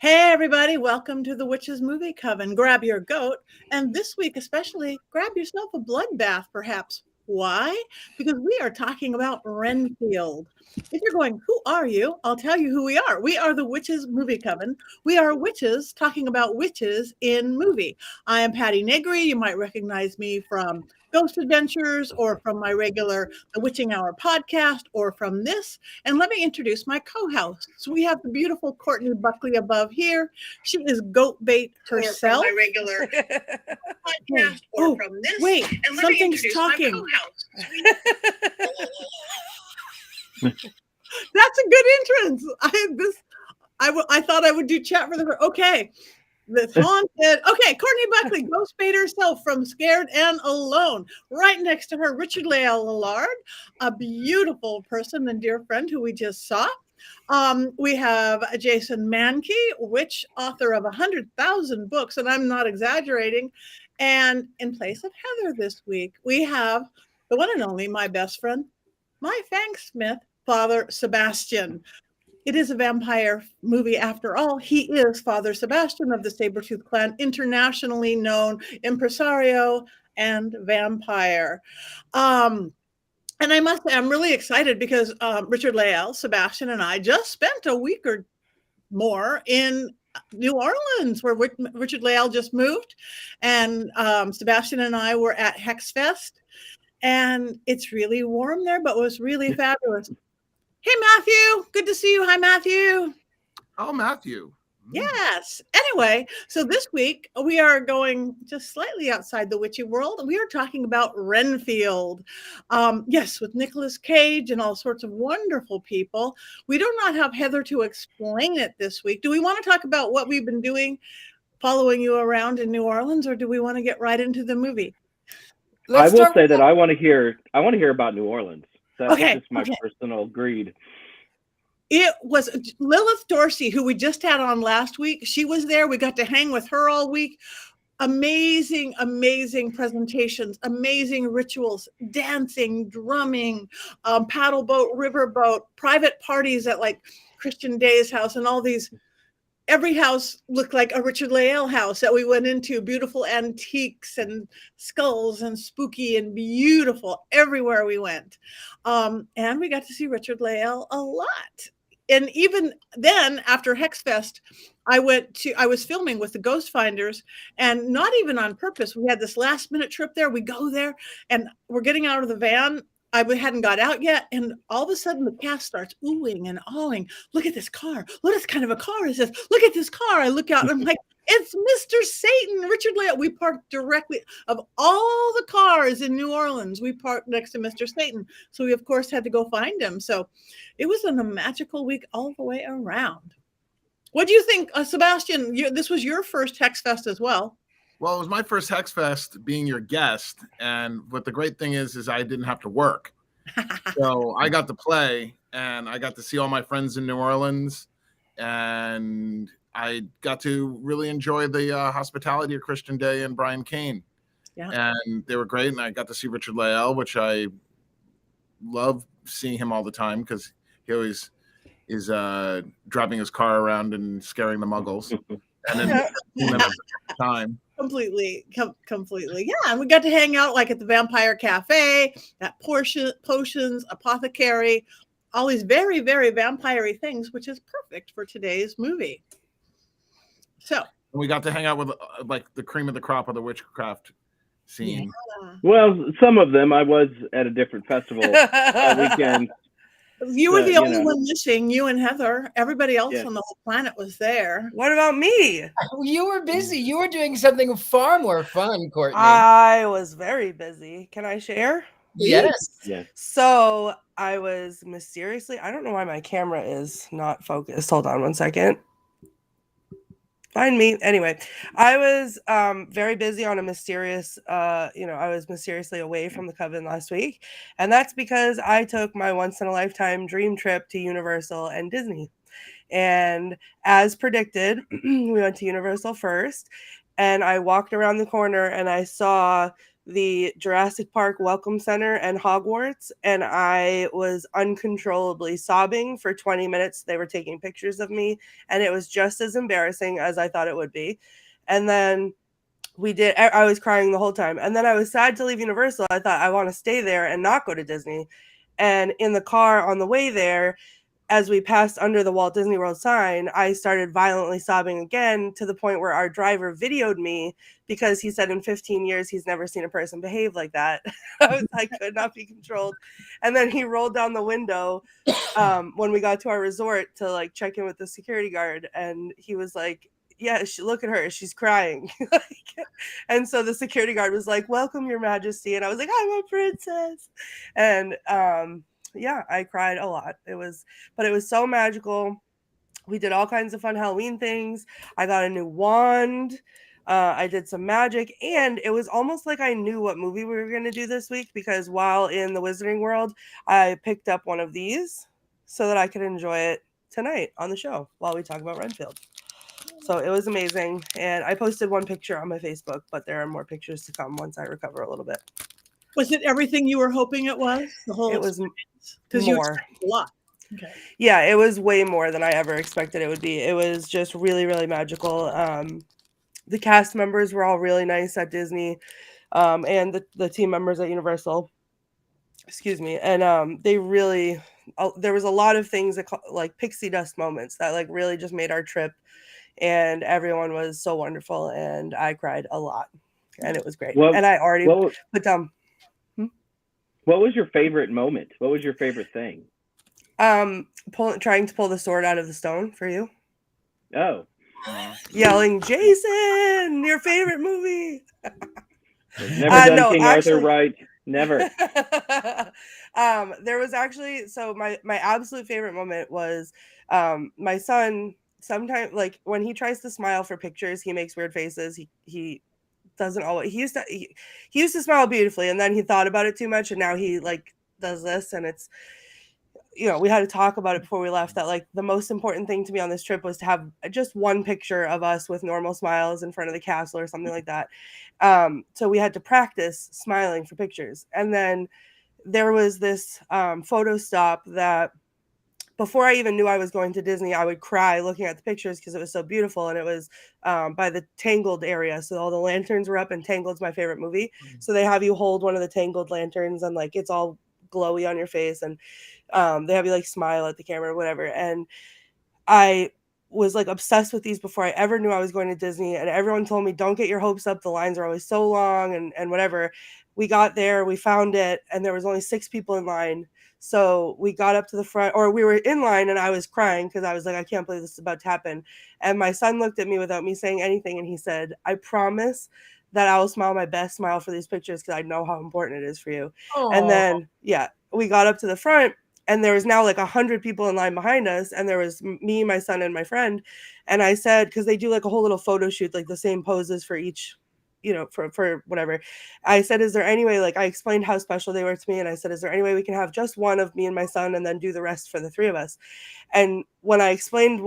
Hey, everybody, welcome to the Witches Movie Coven. Grab your goat, and this week especially, grab yourself a bloodbath, perhaps. Why? Because we are talking about Renfield. If you're going, who are you? I'll tell you who we are. We are the Witches Movie Coven. We are witches talking about witches in movie. I am Patti Negri. You might recognize me from Ghost Adventures or from my regular The Witching Hour podcast or from this. And let me introduce my co-hosts. We have the beautiful Courtney Buckley above here. She is goat bait herself. Or from my regular podcast or from this. Wait, and let something's me talking. My co-hosts. That's a good entrance. I thought I would do chat for the okay. That's haunted. Okay, Courtney Buckley, ghost bait herself from Scared and Alone. Right next to her, Richard-Lael Lillard, a beautiful person and dear friend who we just saw. We have Jason Mankey, witch author of 100,000 books, and I'm not exaggerating. And in place of Heather this week, we have the one and only, my best friend, my Fangs Smith, Father Sebastian. It is a vampire movie after all. He is Father Sebastian of the Sabretooth clan, internationally known impresario and vampire. And I must say, I'm really excited because Richard-Lael, Sebastian, and I just spent a week or more in New Orleans, where Richard-Lael just moved. And Sebastian and I were at Hex Fest. And it's really warm there, but it was really fabulous. Hey, Matthew. Good to see you. Hi, Matthew. Oh, Matthew. Yes. Anyway, so this week we are going just slightly outside the witchy world. We are talking about Renfield. Yes, with Nicolas Cage and all sorts of wonderful people. We do not have Heather to explain it this week. Do we want to talk about what we've been doing following you around in New Orleans, or do we want to get right into the movie? I will say that I want to hear about New Orleans. That's just my personal greed. It was Lilith Dorsey, who we just had on last week. She was there. We got to hang with her all week. Amazing, amazing presentations, amazing rituals, dancing, drumming, paddle boat, river boat, private parties at like Christian Day's house and all these. Every house looked like a Richard-Lael house that we went into. Beautiful antiques and skulls and spooky and beautiful everywhere we went. And we got to see Richard-Lael a lot. And even then, after Hexfest, I was filming with the Ghost Finders, and not even on purpose. We had this last minute trip there. We go there and we're getting out of the van. I hadn't got out yet, and all of a sudden the cast starts oohing and awing. Look at this car. What kind of a car is this? Look at this car. I look out and I'm like, it's Mr. Satan, Richard-Lael. We parked directly, of all the cars in New Orleans, we parked next to Mr. Satan. So we, of course, had to go find him. So it was a magical week all the way around. What do you think, Sebastian? This was your first Hex Fest as well. Well, it was my first Hex Fest being your guest. And what the great thing is I didn't have to work. So I got to play, and I got to see all my friends in New Orleans. And I got to really enjoy the hospitality of Christian Day and Brian Kane. Yeah. And they were great. And I got to see Richard-Lael, which I love seeing him all the time because he always is driving his car around and scaring the muggles. And then time. Completely. Yeah, and we got to hang out like at the Vampire Cafe, at Potions, Apothecary, all these very, very vampire-y things, which is perfect for today's movie. So we got to hang out with like the cream of the crop of the witchcraft scene. Yeah. Well, some of them. I was at a different festival that weekend. You were the only one missing, you and Heather. Everybody else on the whole planet was there. What about me? You were busy. You were doing something far more fun, Courtney. I was very busy. Can I share? Yes. So I was mysteriously, I don't know why my camera is not focused. Hold on one second. Find me. Anyway, I was very busy on a mysterious, I was mysteriously away from the Coven last week. And that's because I took my once-in-a-lifetime dream trip to Universal and Disney. And as predicted, we went to Universal first. And I walked around the corner and I saw the Jurassic Park Welcome Center and Hogwarts, and I was uncontrollably sobbing for 20 minutes. They were taking pictures of me, and it was just as embarrassing as I thought it would be. And then I was crying the whole time. And then I was sad to leave Universal. I thought I want to stay there and not go to Disney. And in the car on the way there, as we passed under the Walt Disney World sign, I started violently sobbing again, to the point where our driver videoed me, because he said in 15 years he's never seen a person behave like that. I could not be controlled. And then he rolled down the window when we got to our resort to like check in with the security guard, and he was like, yeah, look at her, she's crying. And so the security guard was like, welcome, Your Majesty. And I was like, I'm a princess. And yeah, I cried a lot. But it was so magical. We did all kinds of fun Halloween things. I got a new wand. I did some magic, and it was almost like I knew what movie we were going to do this week, because while in the Wizarding World, I picked up one of these so that I could enjoy it tonight on the show while we talk about Renfield. So it was amazing. And I posted one picture on my Facebook, but there are more pictures to come once I recover a little bit. Was it everything you were hoping it was? The whole It was because you more. expected a lot. Okay. Yeah, it was way more than I ever expected it would be. It was just really, really magical. The cast members were all really nice at Disney, and the team members at Universal. Excuse me. And they really, there was a lot of things that like pixie dust moments that like really just made our trip. And everyone was so wonderful, and I cried a lot, and it was great. And I already put down. What was your favorite moment? What was your favorite thing? Trying to pull the sword out of the stone for you. Oh. Yelling, Jason, your favorite movie. Never done King Arthur right. Never. There was actually, so my absolute favorite moment was my son. Sometimes, like when he tries to smile for pictures, he makes weird faces. He doesn't always. He used to smile beautifully, and then he thought about it too much, and now he like does this, and it's, you know, we had to talk about it before we left, that like the most important thing to me on this trip was to have just one picture of us with normal smiles in front of the castle or something like that. So we had to practice smiling for pictures, and then there was this photo stop that, before I even knew I was going to Disney, I would cry looking at the pictures because it was so beautiful. And it was by the Tangled area. So all the lanterns were up, and Tangled's my favorite movie. So they have you hold one of the Tangled lanterns, and like it's all glowy on your face, and they have you like smile at the camera or whatever. And I was like obsessed with these before I ever knew I was going to Disney. And everyone told me, don't get your hopes up. The lines are always so long and whatever. We got there, we found it, and there was only 6 people in line. So we got up to the front, or we were in line, and I was crying because I was like, I can't believe this is about to happen. And my son looked at me without me saying anything, and he said, I promise that I will smile my best smile for these pictures because I know how important it is for you. Aww. And then, yeah, we got up to the front, and there was now like 100 people in line behind us, and there was me, my son, and my friend. And I said, because they do like a whole little photo shoot, like the same poses for each, you know, for whatever. I said, is there any way, like I explained how special they were to me, and I said, is there any way we can have just one of me and my son and then do the rest for the 3 of us? And when I explained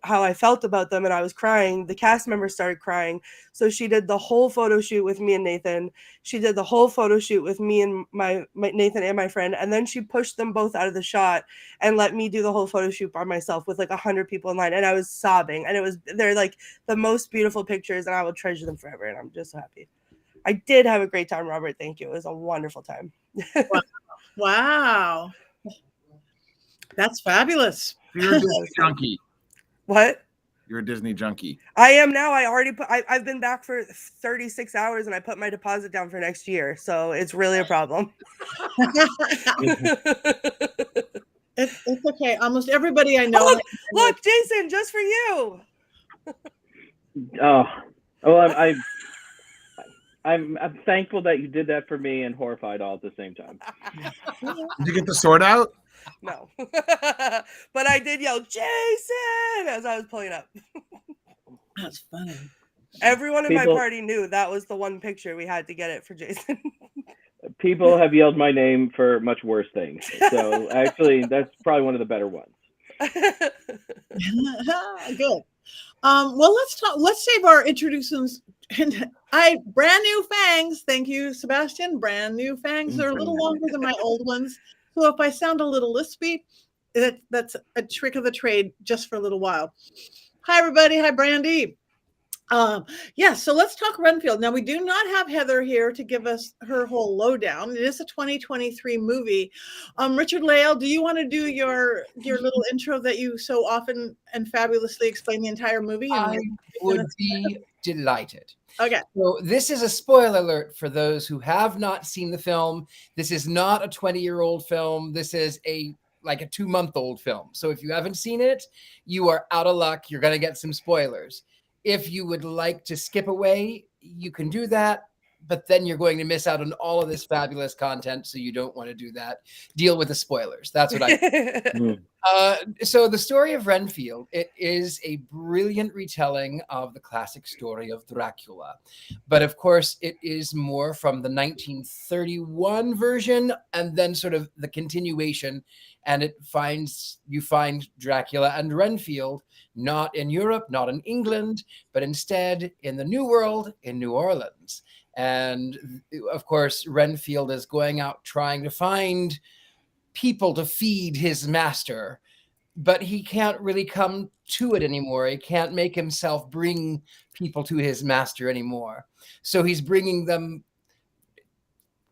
how I felt about them and I was crying, the cast members started crying. So she did the whole photo shoot with me and Nathan. She did the whole photo shoot with me and my Nathan and my friend. And then she pushed them both out of the shot and let me do the whole photo shoot by myself with like 100 people in line. And I was sobbing, and they're like the most beautiful pictures, and I will treasure them forever. And I'm just so happy. I did have a great time, Robert. Thank you. It was a wonderful time. Wow. That's fabulous. You're a Disney junkie. What? You're a Disney junkie. I am now. I've been back for 36 hours, and I put my deposit down for next year. So it's really a problem. It's okay. Almost everybody I know. Look, Jason, just for you. Oh, well, I'm thankful that you did that for me, and horrified all at the same time. Did you get the sword out? No, but I did yell Jason as I was pulling up. That's funny. Everyone in my party knew that was the one picture we had to get it for Jason. People have yelled my name for much worse things, so actually that's probably one of the better ones. Good. Well, let's save our And brand new fangs. Thank you, Sebastian. Brand new fangs. They're a little longer than my old ones. So if I sound a little lispy, that's a trick of the trade just for a little while. Hi, everybody. Hi, Brandy. So let's talk Renfield. Now, we do not have Heather here to give us her whole lowdown. It is a 2023 movie. Richard-Lael, do you want to do your little intro that you so often and fabulously explain the entire movie? I would be delighted. Okay. So this is a spoiler alert for those who have not seen the film. This is not a 20-year-old film. This is like a 2-month-old film. So if you haven't seen it, you are out of luck. You're going to get some spoilers. If you would like to skip away, you can do that, but then you're going to miss out on all of this fabulous content, so you don't want to do that. Deal with the spoilers. That's what I So the story of Renfield, it is a brilliant retelling of the classic story of Dracula. But of course, it is more from the 1931 version and then sort of the continuation. And you find Dracula and Renfield not in Europe, not in England, but instead in the New World, in New Orleans. And of course, Renfield is going out trying to find people to feed his master, but he can't really come to it anymore. He can't make himself bring people to his master anymore. So he's bringing them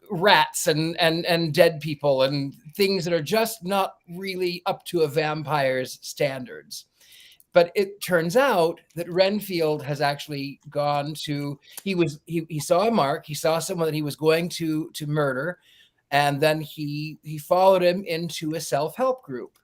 rats and dead people and things that are just not really up to a vampire's standards. But it turns out that Renfield has actually gone to, he saw a mark, he saw someone that he was going to murder, and then he followed him into a self-help group.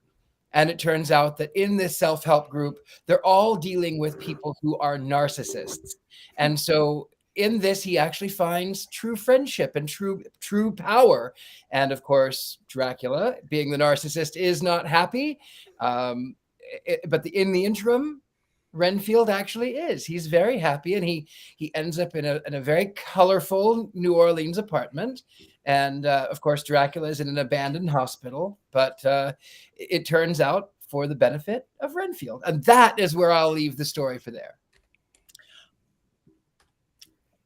And it turns out that in this self-help group, they're all dealing with people who are narcissists. And so in this, he actually finds true friendship and true power. And of course, Dracula, being the narcissist, is not happy. But in the interim, Renfield actually is. He's very happy, and he ends up in a very colorful New Orleans apartment. And of course, Dracula is in an abandoned hospital. But it turns out for the benefit of Renfield. And that is where I'll leave the story for there.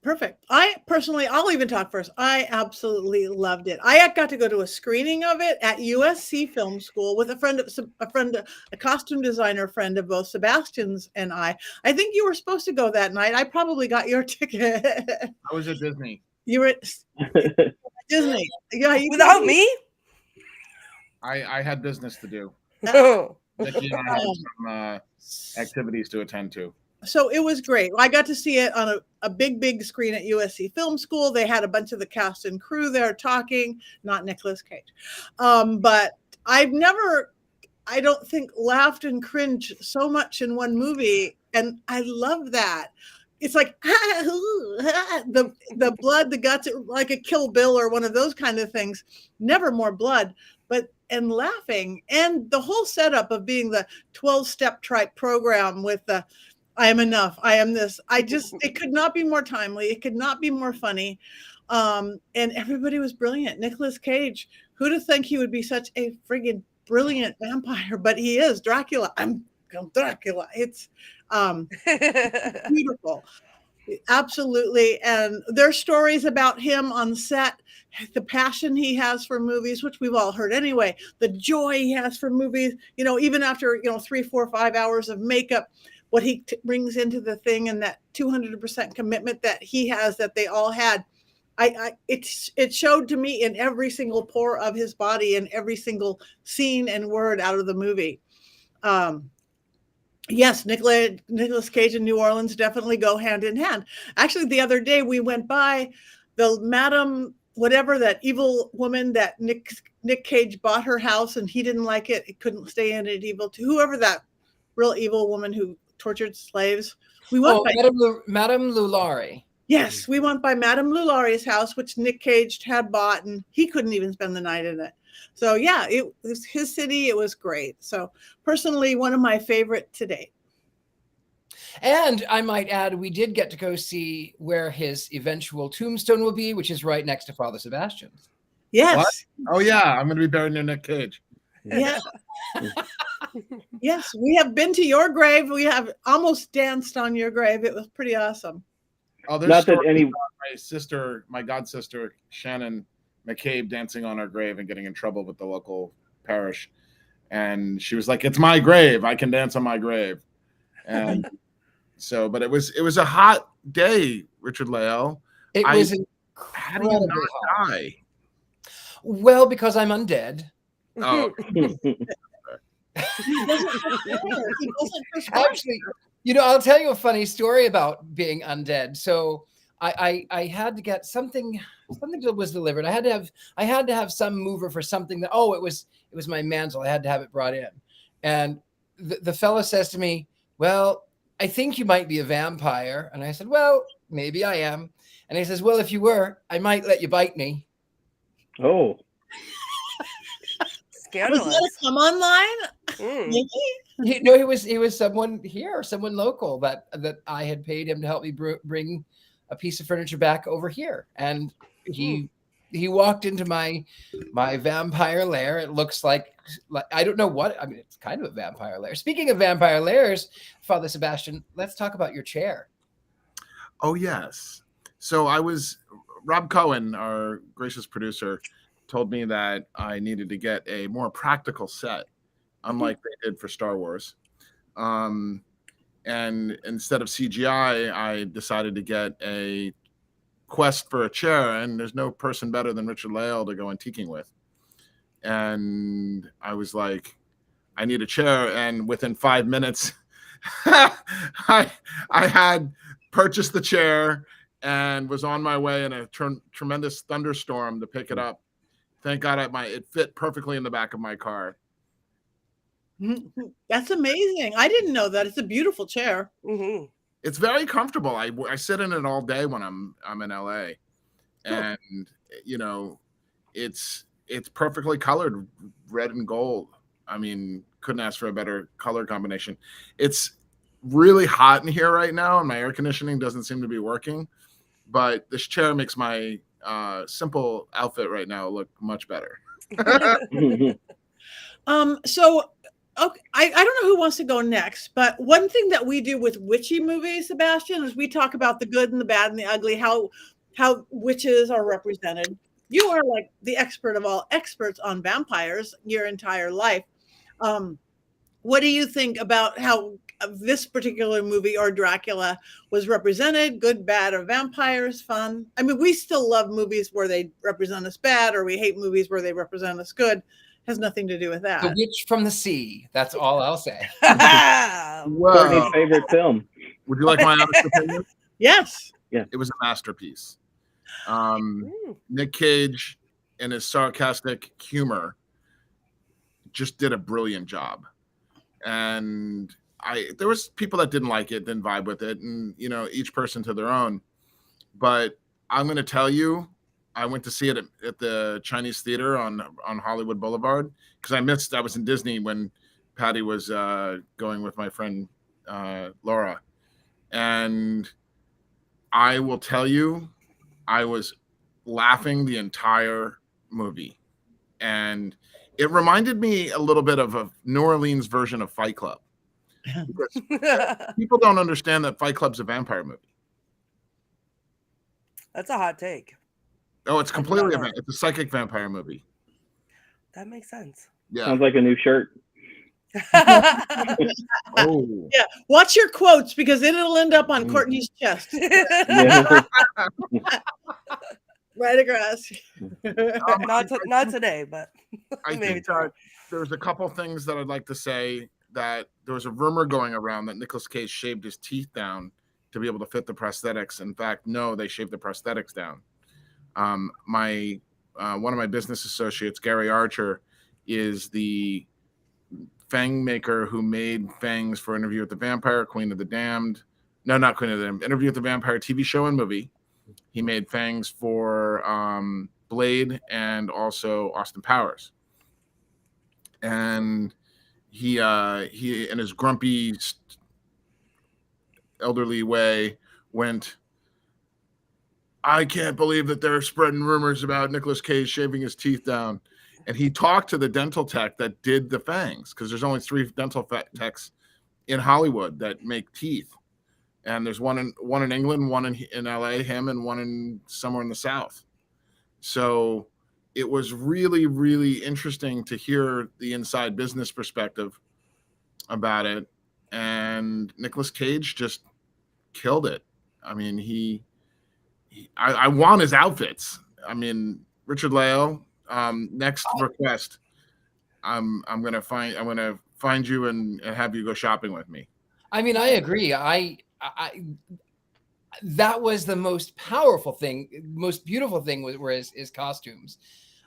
Perfect. I'll even talk first. I absolutely loved it. I got to go to a screening of it at USC Film School with a costume designer friend of both Sebastian's and I. I think you were supposed to go that night. I probably got your ticket. I was at Disney. You were at Disney. Yeah, Without me? I had business to do. Oh. Nikki and I had some activities to attend to. So it was great. I got to see it on a big screen at USC Film School. They had a bunch of the cast and crew there talking, not Nicolas Cage. But I've never, I don't think, laughed and cringed so much in one movie. And I love that. It's like the blood, the guts, like a Kill Bill or one of those kind of things. Never more blood, and laughing. And the whole setup of being the 12-step type program with the I am enough. I am this. It could not be more timely. It could not be more funny. And everybody was brilliant. Nicolas Cage, who'd have think he would be such a friggin' brilliant vampire, but he is Dracula. I'm Dracula. It's beautiful. Absolutely. And there's stories about him on set, the passion he has for movies, which we've all heard anyway, the joy he has for movies, even after, 3, 4, 5 hours of makeup, what he brings into the thing, and that 200% commitment that he has, that they all had. It showed to me in every single pore of his body and every single scene and word out of the movie. Yes, Nicolas Cage and New Orleans definitely go hand in hand. Actually, the other day we went by the Madam whatever, that evil woman that Nick Cage bought her house and he didn't like it. It couldn't stay in it. Whoever that real evil woman who tortured slaves. We went by Madame Lulari. Yes, we went by Madame Lulari's house, which Nick Cage had bought, and he couldn't even spend the night in it. So yeah, it was his city. It was great. So personally, one of my favorite to date. And I might add, we did get to go see where his eventual tombstone will be, which is right next to Father Sebastian's. Yes. What? Oh yeah, I'm going to be buried near Nick Cage. Yeah. Yes, we have been to your grave. We have almost danced on your grave. It was pretty awesome. Oh, there's Not that stories any. about my god sister Shannon McCabe dancing on her grave and getting in trouble with the local parish, and she was like, "It's my grave. I can dance on my grave." And so, but it was a hot day, Richard-Lael. It I- was How do you incredibly not hot. die? Well, because I'm undead. Oh, He doesn't perspire. Actually, I'll tell you a funny story about being undead. So I had to get something that was delivered. I had to have some mover for something that it was my mantle. I had to have it brought in. And the fellow says to me, "Well, I think you might be a vampire." And I said, "Well, maybe I am." And he says, "Well, if you were, I might let you bite me." Oh, Was that Scandalous. a come online? Mm. Maybe? He was someone here, someone local that I had paid him to help me bring a piece of furniture back over here, and he walked into my vampire lair. It looks like I don't know what. I mean, it's kind of a vampire lair. Speaking of vampire lairs, Father Sebastian, let's talk about your chair. oh yes. So Rob Cohen, our gracious producer, told me that I needed to get a more practical set, unlike they did for Star Wars. And instead of CGI, I decided to get a quest for a chair, and there's no person better than Richard-Lael to go antiquing with. And I was like, I need a chair, and within 5 minutes, I had purchased the chair and was on my way in a tremendous thunderstorm to pick it up. Thank God it fit perfectly in the back of my car. That's amazing. I didn't know that. It's a beautiful chair. Mm-hmm. It's very comfortable. I sit in it all day when I'm in LA, and it's perfectly colored, red and gold. I mean, couldn't ask for a better color combination. It's really hot in here right now, and my air conditioning doesn't seem to be working. But this chair makes my simple outfit right now look much better. So okay, I don't know who wants to go next, but one thing that we do with witchy movies, Sebastian, is we talk about the good and the bad and the ugly, how witches are represented. You are like the expert of all experts on vampires your entire life. What do you think about how this particular movie or Dracula was represented? Good, bad, or vampires? Fun? I mean, we still love movies where they represent us bad, or we hate movies where they represent us good. Has nothing to do with that. The Witch from the Sea. That's all I'll say. Courtney's favorite film. Would you like my honest opinion? Yes. It was a masterpiece. Nick Cage, in his sarcastic humor, just did a brilliant job. And there was people that didn't like it, didn't vibe with it, and each person to their own. But I'm going to tell you, I went to see it at the Chinese Theater on Hollywood Boulevard because I was in Disney when Patti was going with my friend Laura, and I will tell you, I was laughing the entire movie, and it reminded me a little bit of a New Orleans version of Fight Club. Because people don't understand that Fight Club's a vampire movie. That's a hot take. Oh, it's completely it's a psychic vampire movie. That makes sense. Yeah. Sounds like a new shirt. Oh. Yeah. Watch your quotes because it'll end up on Courtney's chest. Yeah. Right across. not today, but I maybe think tomorrow. there's a couple things that I'd like to say. That there was a rumor going around that Nicolas Cage shaved his teeth down to be able to fit the prosthetics. In fact, no, they shaved the prosthetics down. One of my business associates, Gary Archer, is the Fang maker who made Fangs for Interview with the Vampire, Queen of the Damned. No, not Queen of the Damned. Interview with the Vampire TV show and movie. He made Fangs for Blade and also Austin Powers. And he in his grumpy elderly way went, I can't believe that they're spreading rumors about Nicolas Cage shaving his teeth down. And he talked to the dental tech that did the Fangs, because there's only 3 dental techs in Hollywood that make teeth. and there's one in England, one in LA, him, and one in somewhere in the South. So it was really, really interesting to hear the inside business perspective about it. And Nicolas Cage just killed it. I mean, I want his outfits. I mean, Richard-Lael, next request, I'm gonna find you and have you go shopping with me. I mean, I agree. I that was the most powerful thing, most beautiful thing were his costumes.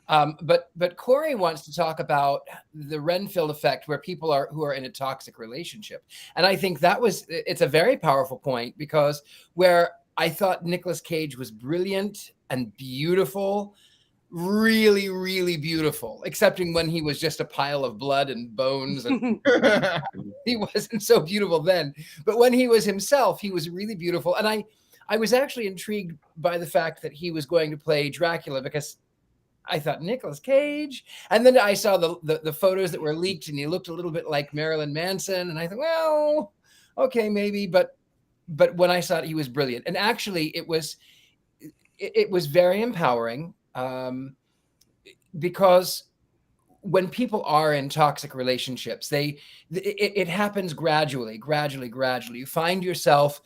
But Corey wants to talk about the Renfield effect, where people who are in a toxic relationship. And I think it's a very powerful point, because where I thought Nicolas Cage was brilliant and beautiful, really, really beautiful, excepting when he was just a pile of blood and bones, and he wasn't so beautiful then. But when he was himself, he was really beautiful. And I was actually intrigued by the fact that he was going to play Dracula, because I thought Nicolas Cage, and then I saw the photos that were leaked, and he looked a little bit like Marilyn Manson, and I thought, well, okay, maybe, but when I saw it, he was brilliant. And actually, it was very empowering, because when people are in toxic relationships, it happens gradually. You find yourself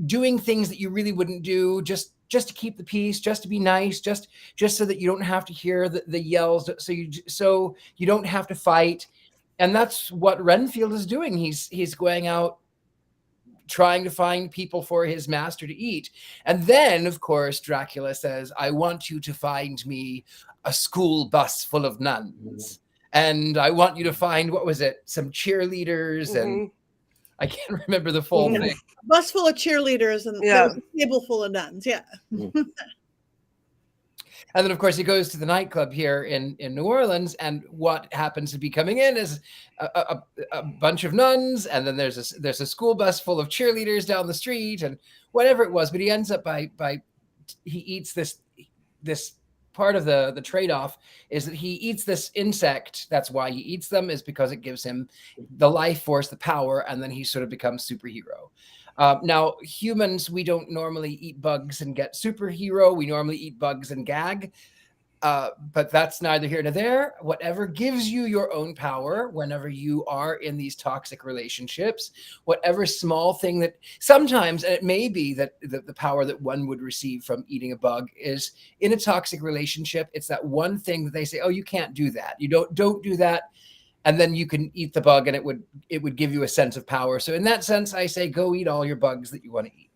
doing things that you really wouldn't do, just to keep the peace, just to be nice, just so that you don't have to hear the yells, so you don't have to fight. And that's what Renfield is doing. He's going out trying to find people for his master to eat. And then, of course, Dracula says, I want you to find me a school bus full of nuns. And I want you to find, what was it, some cheerleaders, and I can't remember the full thing. A bus full of cheerleaders and there was a table full of nuns. Yeah. And then, of course, he goes to the nightclub here in New Orleans, and what happens to be coming in is a bunch of nuns, and then there's a school bus full of cheerleaders down the street, and whatever it was. But he ends up he eats this part of the trade-off is that he eats this insect. That's why he eats them, is because it gives him the life force, the power, and then he sort of becomes superhero. Now, humans, we don't normally eat bugs and get superhero. We normally eat bugs and gag. But that's neither here nor there. Whatever gives you your own power whenever you are in these toxic relationships, whatever small thing that sometimes, and it may be that the power that one would receive from eating a bug is in a toxic relationship. It's that one thing that they say, oh, you can't do that. You don't do that. And then you can eat the bug, and it would give you a sense of power. So in that sense, I say, go eat all your bugs that you want to eat.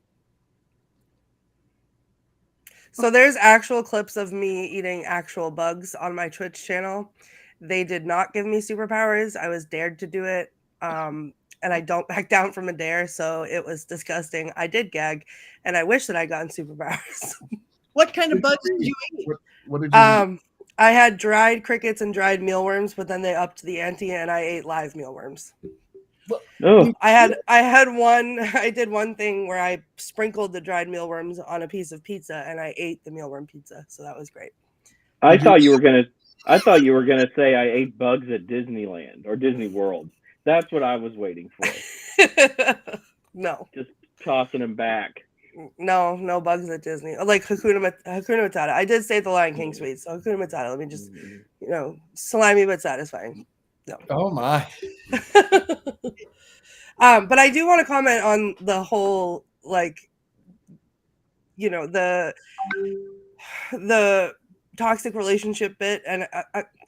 So there's actual clips of me eating actual bugs on my Twitch channel. They did not give me superpowers. I was dared to do it. And I don't back down from a dare. So it was disgusting. I did gag, and I wish that I gotten superpowers. What kind of bugs did you eat? What did you eat? I had dried crickets and dried mealworms, but then they upped the ante, and I ate live mealworms. Oh, I did one thing where I sprinkled the dried mealworms on a piece of pizza, and I ate the mealworm pizza. So that was great. I thought you were gonna say I ate bugs at Disneyland or Disney World. That's what I was waiting for. No, Just tossing them back. no bugs at Disney. Like Hakuna Matata. I did say the Lion King sweet, so Hakuna Matata. Let me just, slimy but satisfying. No. Oh my. But I do want to comment on the whole, the toxic relationship bit. And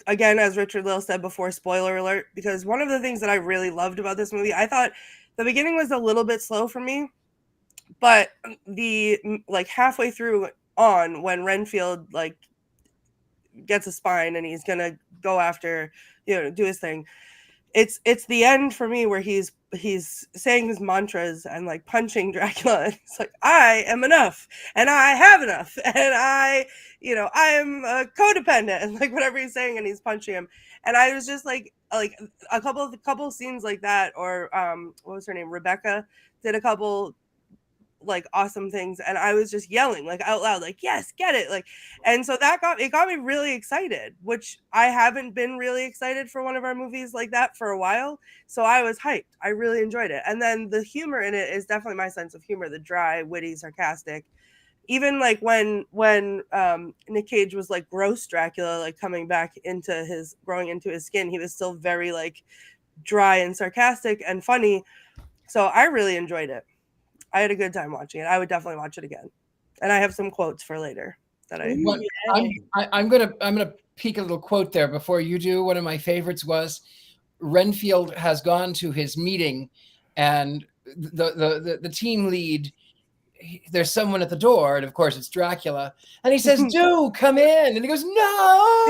again, as Richard-Lael said before, spoiler alert, because one of the things that I really loved about this movie, I thought the beginning was a little bit slow for me, but the halfway through on, when Renfield gets a spine and he's gonna go after, do his thing, it's the end for me where he's saying his mantras and punching Dracula, and it's like, I am enough, and I have enough, and I am codependent, and whatever he's saying, and he's punching him. And I was just like a couple scenes like that, or what was her name, Rebecca did a couple like awesome things, and I was just yelling like out loud, like, yes, get it, like. And so that got me really excited, which I haven't been really excited for one of our movies like that for a while. So I was hyped. I really enjoyed it. And then the humor in it is definitely my sense of humor, the dry, witty, sarcastic. Even like when Nick Cage was like gross Dracula, like coming back growing into his skin, he was still very like dry and sarcastic and funny. So I really enjoyed it. I had a good time watching it. I would definitely watch it again. And I have some quotes for later that I'm gonna peek a little quote there before you do. One of my favorites was Renfield has gone to his meeting, and the team lead, there's someone at the door, and of course it's Dracula, and he says, "Do come in," and he goes, "No."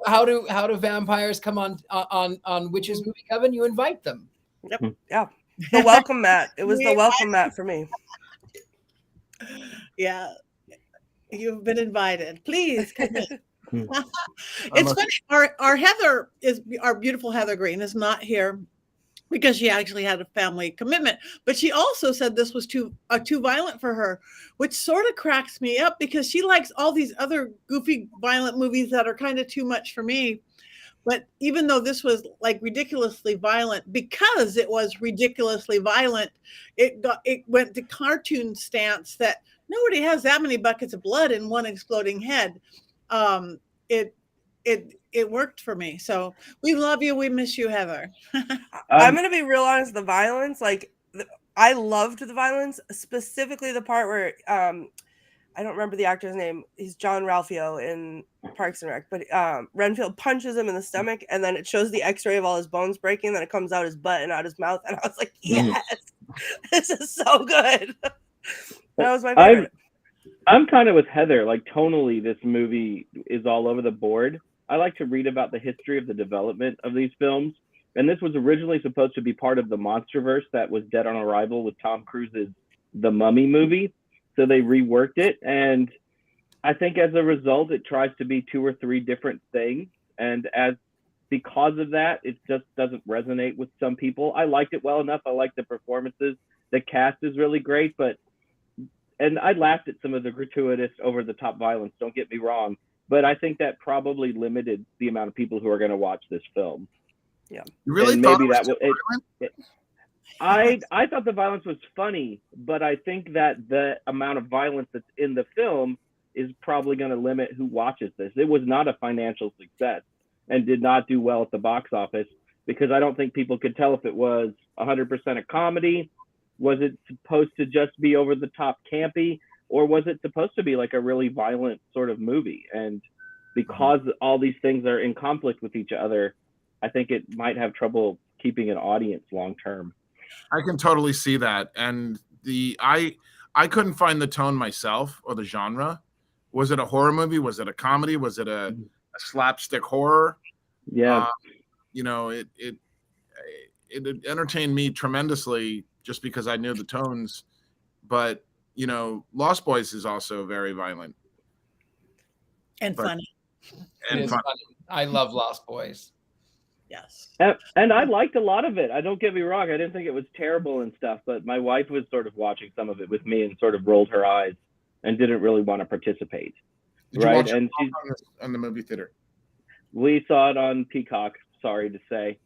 How do vampires come on Witches Movie Coven? You invite them. Yep. Yeah. The welcome mat. It was the welcome mat for me. Yeah. You've been invited. Please come in. It's funny. Our Heather our beautiful Heather Greene is not here because she actually had a family commitment, but she also said this was too violent for her, which sort of cracks me up because she likes all these other goofy, violent movies that are kind of too much for me. But even though this was like ridiculously violent, because it was ridiculously violent, it went to cartoon stance that nobody has that many buckets of blood in one exploding head. It worked for me. So we love you. We miss you, Heather. I'm going to be real honest. The violence, like I loved the violence, specifically the part where I don't remember the actor's name. He's John Ralphio in Parks and Rec, but Renfield punches him in the stomach, and then it shows the X-ray of all his bones breaking. Then it comes out his butt and out his mouth, and I was like, "Yes, this is so good." That was my favorite. I'm kind of with Heather. Like tonally, this movie is all over the board. I like to read about the history of the development of these films, and this was originally supposed to be part of the MonsterVerse that was dead on arrival with Tom Cruise's The Mummy movie. So they reworked it, and I think as a result, it tries to be 2 or 3 different things. And because of that, it just doesn't resonate with some people. I liked it well enough. I like the performances. The cast is really great, and I laughed at some of the gratuitous, over-the-top violence. Don't get me wrong, but I think that probably limited the amount of people who are going to watch this film. Yeah, you really and thought maybe it was that was. I thought the violence was funny, but I think that the amount of violence that's in the film is probably going to limit who watches this. It was not a financial success and did not do well at the box office because I don't think people could tell if it was 100% a comedy. Was it supposed to just be over the top campy, or was it supposed to be like a really violent sort of movie? And because all these things are in conflict with each other, I think it might have trouble keeping an audience long term. I can totally see that. And I couldn't find the tone myself or the genre. Was it a horror movie? Was it a comedy? Was it a slapstick horror? Yeah. It entertained me tremendously just because I knew the tones. But, Lost Boys is also very violent. And funny. And funny. I love Lost Boys. Yes. And I liked a lot of it. Don't get me wrong. I didn't think it was terrible and stuff, but my wife was sort of watching some of it with me and sort of rolled her eyes and didn't really want to participate. Did you watch it on the movie theater? We saw it on Peacock, sorry to say.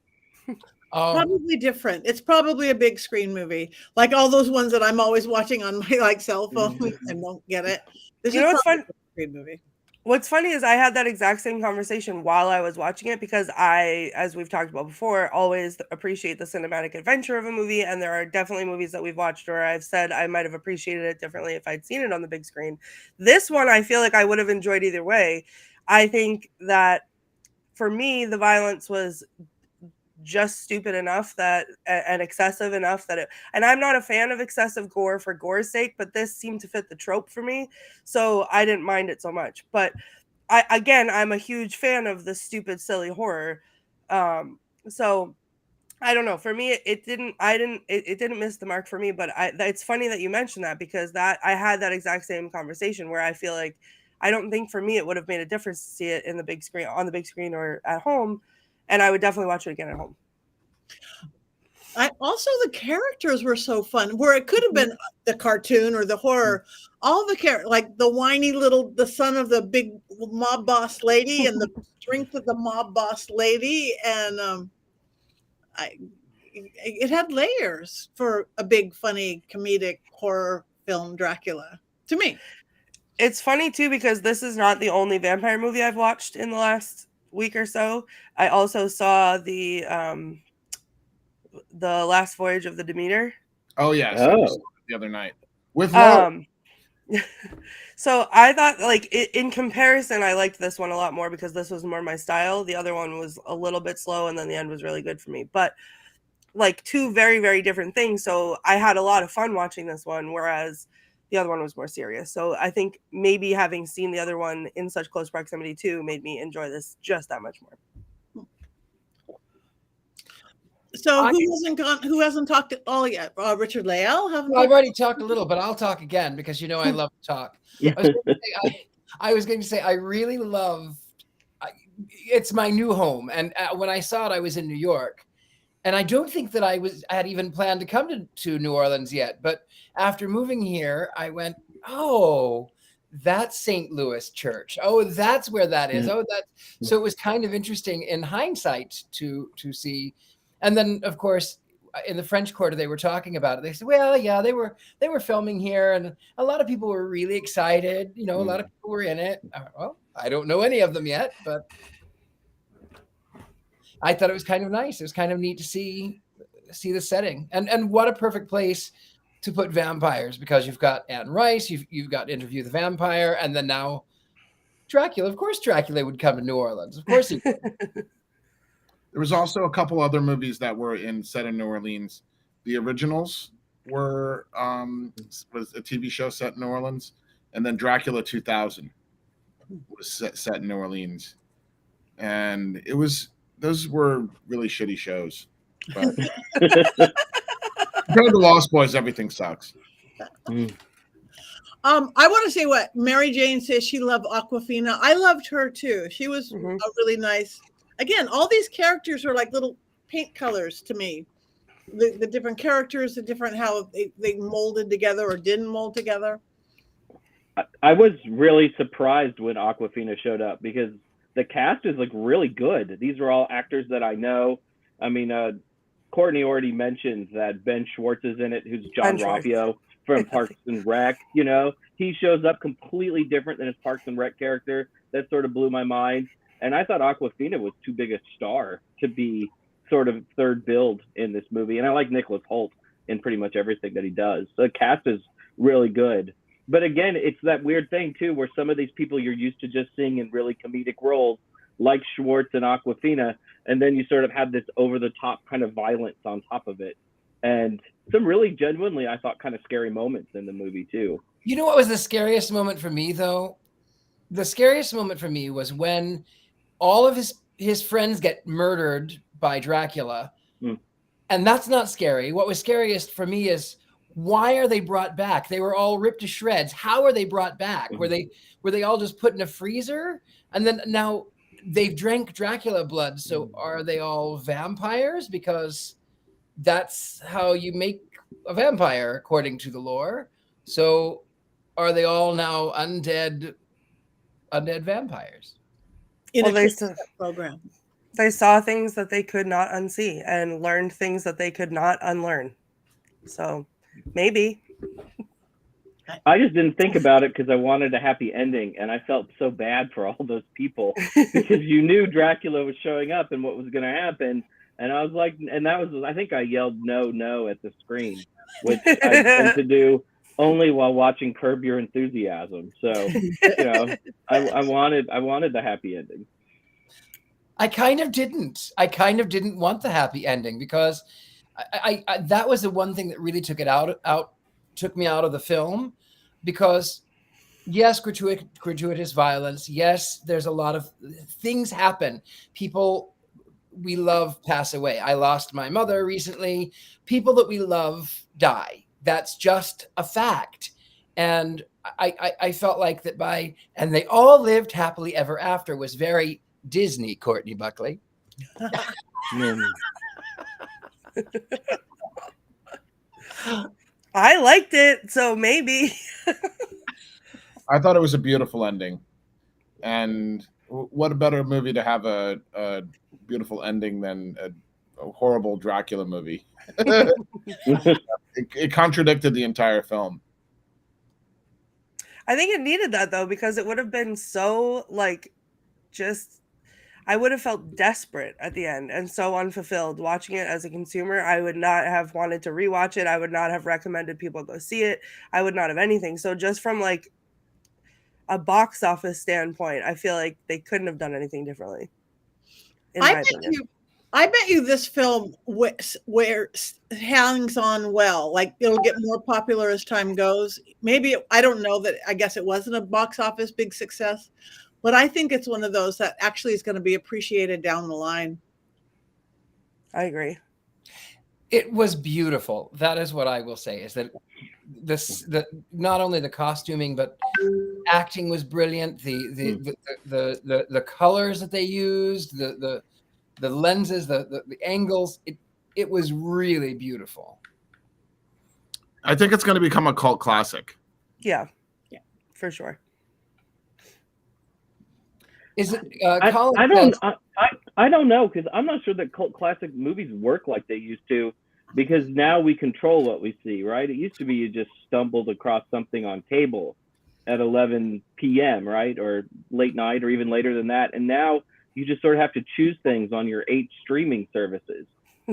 Probably different. It's probably a big screen movie, like all those ones that I'm always watching on my cell phone and don't get it. This is what's fun? A screen movie. What's funny is I had that exact same conversation while I was watching it because I, as we've talked about before, always appreciate the cinematic adventure of a movie. And there are definitely movies that we've watched where I've said I might have appreciated it differently if I'd seen it on the big screen. This one, I feel like I would have enjoyed either way. I think that for me, the violence was just stupid enough and excessive enough that and I'm not a fan of excessive gore for gore's sake, but this seemed to fit the trope for me, so I didn't mind it so much. But I'm a huge fan of the stupid, silly horror, so I don't know, for me it didn't miss the mark for me. But it's funny that you mentioned that because I had that exact same conversation where I feel like I don't think for me it would have made a difference to see it on the big screen or at home. And I would definitely watch it again at home. The characters were so fun, where it could have been the cartoon or the horror. All the characters, like the whiny the son of the big mob boss lady, and the strength of the mob boss lady, and it had layers for a big, funny, comedic horror film, Dracula, to me. It's funny too, because this is not the only vampire movie I've watched in the last week or so. I also saw the Last Voyage of the Demeter. Oh yes, Oh. the other night with Laura. So I thought, like, in comparison, I liked this one a lot more because this was more my style. The other one was a little bit slow, and then the end was really good for me. But like, two very, very different things. So I had a lot of fun watching this one, whereas the other one was more serious. So I think maybe having seen the other one in such close proximity too made me enjoy this just that much more. So who hasn't talked at all yet? Richard-Lael? Well, I've already talked a little, but I'll talk again because you know I love to talk. I was going to say I really love. It's my new home, and when I saw it, I was in New York, and I don't think that I had even planned to come to New Orleans yet. But after moving here, I went, oh, that's St. Louis Church. Oh, that's where that is. Oh, that's so. It was kind of interesting in hindsight to see. And then, of course, in the French Quarter, they were talking about it. They said, well, yeah, they were filming here, and a lot of people were really excited. You know, a lot of people were in it. Well, I don't know any of them yet, but I thought it was kind of nice. It was kind of neat to see the setting, and what a perfect place to put vampires, because you've got Anne Rice, you've got Interview the Vampire, and then now Dracula. Of course, Dracula would come to New Orleans. Of course he would. There was also a couple other movies that were set in New Orleans. The Originals was a TV show set in New Orleans, and then Dracula 2000 was set in New Orleans, and those were really shitty shows. But compared to Lost Boys, everything sucks. I want to say what Mary Jane says. She loved Awkwafina. I loved her too. She was a really nice. Again, all these characters are like little paint colors to me. The different characters, the different how they molded together or didn't mold together. I was really surprised when Awkwafina showed up because the cast is like really good. These are all actors that I know. I mean, Courtney already mentioned that Ben Schwartz is in it, who's John Rapio from Parks and Rec. You know, he shows up completely different than his Parks and Rec character. That sort of blew my mind. And I thought Awkwafina was too big a star to be sort of third build in this movie. And I like Nicholas Hoult in pretty much everything that he does. So the cast is really good. But again, it's that weird thing too, where some of these people you're used to just seeing in really comedic roles, like Schwartz and Awkwafina, and then you sort of have this over-the-top kind of violence on top of it. And some really genuinely, I thought, kind of scary moments in the movie too. You know what was the scariest moment for me, though? The scariest moment for me was when all of his friends get murdered by Dracula. And that's not scary. What was scariest for me is, why are they brought back? They were all ripped to shreds. How are they brought back? Were they all just put in a freezer? And then now they've drank Dracula blood. So are they all vampires? Because that's how you make a vampire, according to the lore. So are they all now undead vampires? Program. They saw things that they could not unsee and learned things that they could not unlearn. So maybe. I just didn't think about it because I wanted a happy ending, and I felt so bad for all those people because you knew Dracula was showing up and what was going to happen. And I was like, and that was, I think I yelled no at the screen, which I tend to do only while watching Curb Your Enthusiasm. So, you know, I wanted the happy ending. I kind of didn't want the happy ending because I that was the one thing that really took me out of the film, because yes, gratuitous violence. Yes, there's a lot of things happen. People we love pass away. I lost my mother recently. People that we love die. That's just a fact. And I felt like that and they all lived happily ever after was very Disney, Courtney Buckley. I liked it, so maybe. I thought it was a beautiful ending, and what a better movie to have a beautiful ending than a horrible Dracula movie. It contradicted the entire film. I think it needed that though, because it would have been so like just I would have felt desperate at the end and so unfulfilled watching it as a consumer. I would not have wanted to rewatch it. I would not have recommended people go see it. I would not have anything. So just from like a box office standpoint, I feel like they couldn't have done anything differently. I bet you this film where hangs on well, like it'll get more popular as time goes. Maybe I don't know that. I guess it wasn't a box office big success, but I think it's one of those that actually is going to be appreciated down the line. I agree. It was beautiful. That is what I will say. Is that not only the costuming but acting was brilliant. The colors that they used, the lenses, the angles, it was really beautiful. I think it's going to become a cult classic. Yeah, for sure. Is it? I don't know, because I'm not sure that cult classic movies work like they used to, because now we control what we see, right? It used to be you just stumbled across something on cable at 11 p.m., right? Or late night or even later than that. And now you just sort of have to choose things on your 8 streaming services.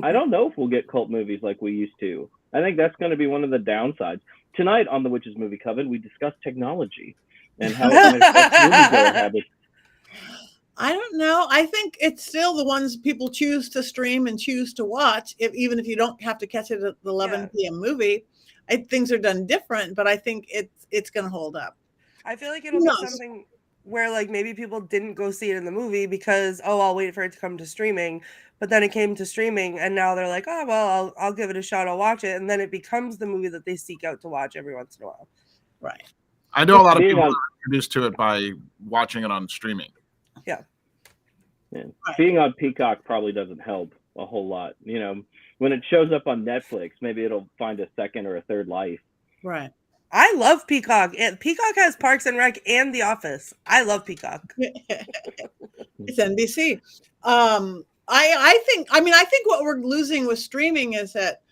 I don't know if we'll get cult movies like we used to. I think that's going to be one of the downsides. Tonight on the Witches Movie Coven, we discuss technology and how it affects moviegoer habits. I don't know. I think it's still the ones people choose to stream and choose to watch, even if you don't have to catch it at the 11 p.m. movie. Things are done different, but I think it's going to hold up. I feel like it'll be something where like maybe people didn't go see it in the movie because, I'll wait for it to come to streaming. But then it came to streaming and now they're like, oh, well, I'll give it a shot. I'll watch it. And then it becomes the movie that they seek out to watch every once in a while. Right. I know a lot of people are introduced to it by watching it on streaming. Yeah. Right. Being on Peacock probably doesn't help a whole lot. You know, when it shows up on Netflix, maybe it'll find a second or a third life. Right. I love Peacock. Peacock has Parks and Rec and The Office. I love Peacock. It's NBC. I think what we're losing with streaming is that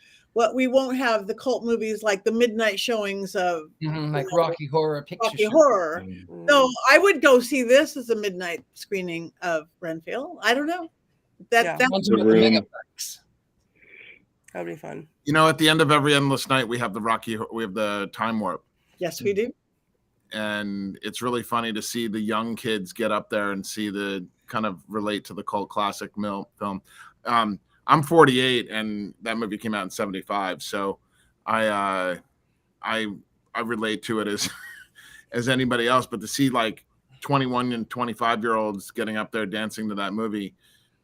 we won't have the cult movies like the midnight showings of like Rocky Horror Picture Rocky Show. Horror. So I would go see this as a midnight screening of Renfield. I don't know. That's the room. That would be fun. You know, at the end of every endless night, we have the time warp. Yes, we do. And it's really funny to see the young kids get up there and see the kind of relate to the cult classic film. I'm 48, and that movie came out in 75, so I relate to it as anybody else. But to see like 21 and 25-year-olds getting up there dancing to that movie,